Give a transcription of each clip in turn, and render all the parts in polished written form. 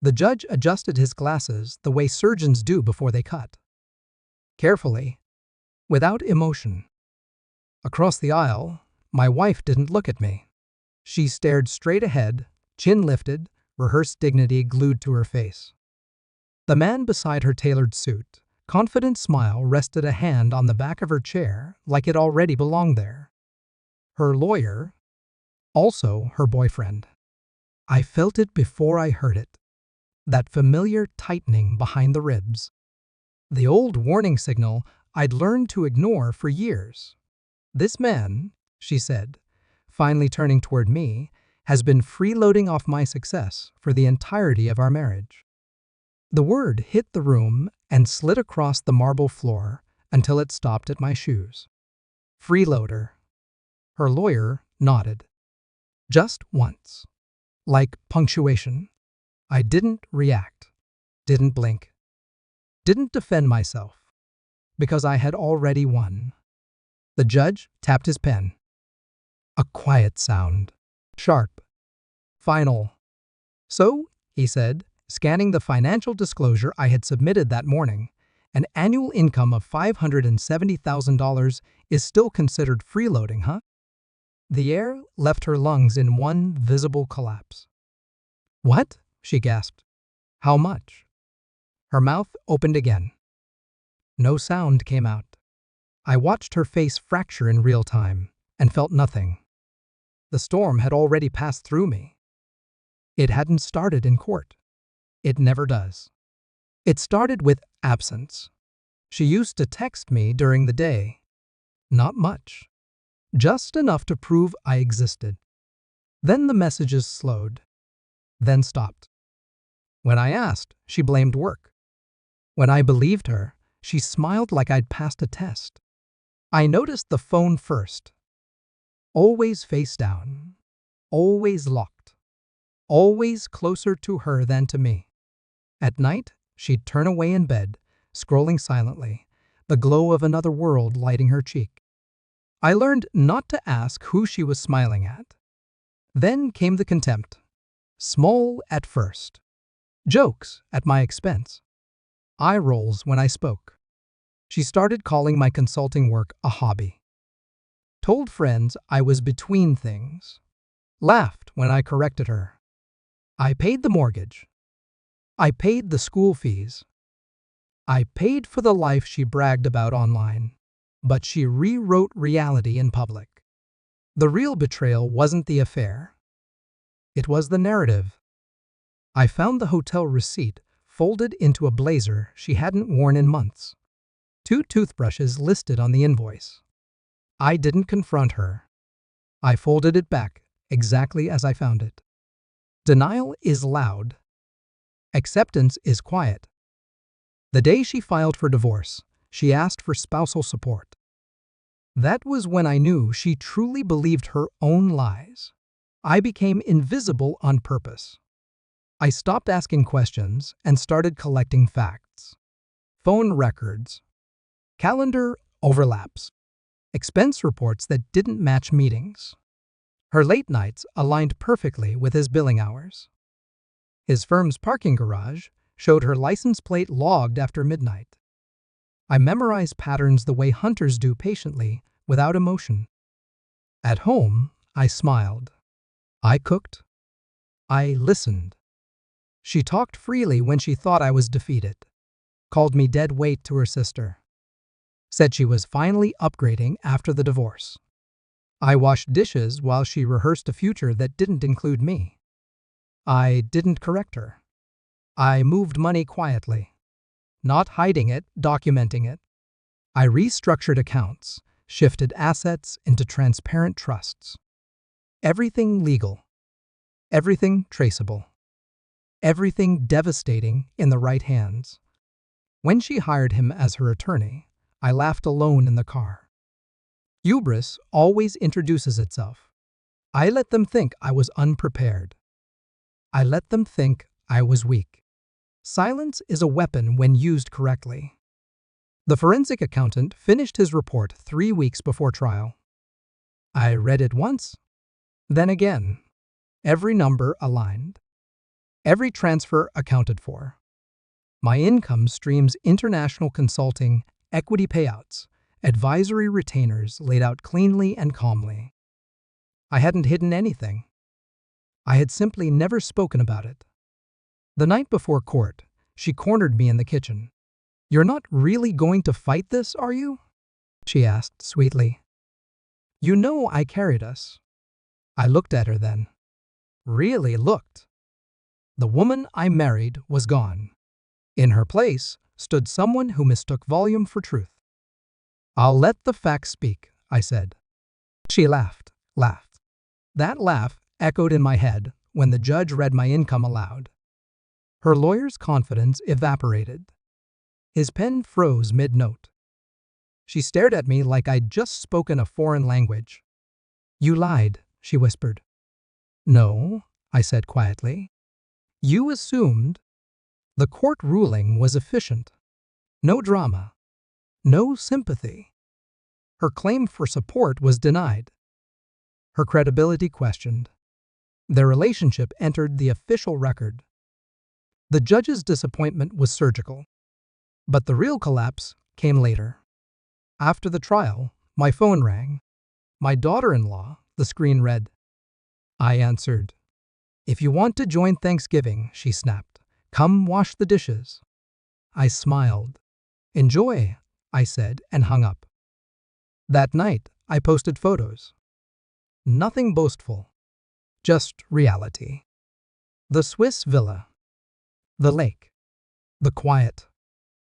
The judge adjusted his glasses the way surgeons do before they cut. Carefully, without emotion. Across the aisle, my wife didn't look at me. She stared straight ahead, chin lifted, rehearsed dignity glued to her face. The man beside her tailored suit, confident smile rested a hand on the back of her chair like it already belonged there. Her lawyer, also her boyfriend. I felt it before I heard it. That familiar tightening behind the ribs. The old warning signal I'd learned to ignore for years. This man, she said, finally turning toward me, has been freeloading off my success for the entirety of our marriage. The word hit the room and slid across the marble floor until it stopped at my shoes. Freeloader. Her lawyer nodded. Just once. Like punctuation. I didn't react, didn't blink, didn't defend myself, because I had already won. The judge tapped his pen. A quiet sound. Sharp. Final. So, he said, scanning the financial disclosure I had submitted that morning, an annual income of $570,000 is still considered freeloading, huh? The air left her lungs in one visible collapse. What? She gasped. How much? Her mouth opened again. No sound came out. I watched her face fracture in real time and felt nothing. The storm had already passed through me. It hadn't started in court. It never does. It started with absence. She used to text me during the day. Not much. Just enough to prove I existed. Then the messages slowed. Then stopped. When I asked, she blamed work. When I believed her, she smiled like I'd passed a test. I noticed the phone first. Always face down. Always locked. Always closer to her than to me. At night, she'd turn away in bed, scrolling silently, the glow of another world lighting her cheek. I learned not to ask who she was smiling at. Then came the contempt. Small at first. Jokes at my expense. Eye rolls when I spoke. She started calling my consulting work a hobby. Told friends I was between things. Laughed when I corrected her. I paid the mortgage. I paid the school fees. I paid for the life she bragged about online, but she rewrote reality in public. The real betrayal wasn't the affair. It was the narrative. I found the hotel receipt folded into a blazer she hadn't worn in months. 2 toothbrushes listed on the invoice. I didn't confront her. I folded it back exactly as I found it. Denial is loud. Acceptance is quiet. The day she filed for divorce, she asked for spousal support. That was when I knew she truly believed her own lies. I became invisible on purpose. I stopped asking questions and started collecting facts. Phone records, calendar overlaps, expense reports that didn't match meetings. Her late nights aligned perfectly with his billing hours. His firm's parking garage showed her license plate logged after midnight. I memorized patterns the way hunters do, patiently, without emotion. At home, I smiled. I cooked. I listened. She talked freely when she thought I was defeated. Called me dead weight to her sister. Said she was finally upgrading after the divorce. I washed dishes while she rehearsed a future that didn't include me. I didn't correct her. I moved money quietly. Not hiding it, documenting it. I restructured accounts, shifted assets into transparent trusts. Everything legal. Everything traceable. Everything devastating in the right hands. When she hired him as her attorney, I laughed alone in the car. Hubris always introduces itself. I let them think I was unprepared. I let them think I was weak. Silence is a weapon when used correctly. The forensic accountant finished his report 3 weeks before trial. I read it once, then again. Every number aligned. Every transfer accounted for. My income streams international consulting, equity payouts, advisory retainers laid out cleanly and calmly. I hadn't hidden anything. I had simply never spoken about it. The night before court, she cornered me in the kitchen. "You're not really going to fight this, are you?" she asked sweetly. "You know I carried us." I looked at her then. Really looked. The woman I married was gone. In her place stood someone who mistook volume for truth. "I'll let the facts speak," I said. She laughed. That laugh echoed in my head when the judge read my income aloud. Her lawyer's confidence evaporated. His pen froze mid-note. She stared at me like I'd just spoken a foreign language. "You lied," she whispered. "No," I said quietly. "You assumed." The court ruling was efficient. No drama. No sympathy. Her claim for support was denied. Her credibility questioned. Their relationship entered the official record. The judge's disappointment was surgical. But the real collapse came later. After the trial, my phone rang. My daughter-in-law, the screen read. I answered. "If you want to join Thanksgiving," she snapped, "come wash the dishes." I smiled. "Enjoy," I said, and hung up. That night, I posted photos. Nothing boastful. Just reality. The Swiss villa. The lake. The quiet.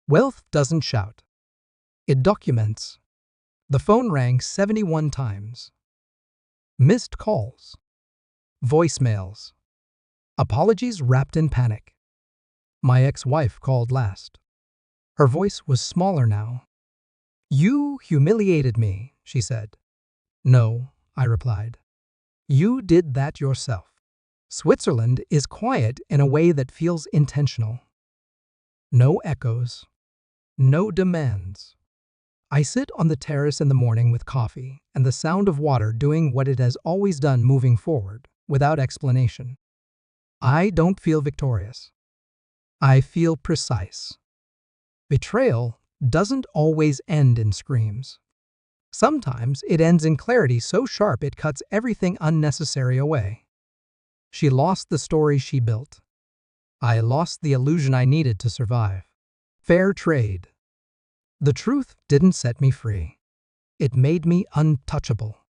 Wealth doesn't shout. It documents. The phone rang 71 times. Missed calls. Voicemails. Apologies wrapped in panic. My ex-wife called last. Her voice was smaller now. "You humiliated me," she said. "No," I replied. "You did that yourself." Switzerland is quiet in a way that feels intentional. No echoes. No demands. I sit on the terrace in the morning with coffee and the sound of water doing what it has always done, moving forward, without explanation. I don't feel victorious. I feel precise. Betrayal doesn't always end in screams. Sometimes it ends in clarity so sharp it cuts everything unnecessary away. She lost the story she built. I lost the illusion I needed to survive. Fair trade. The truth didn't set me free. It made me untouchable.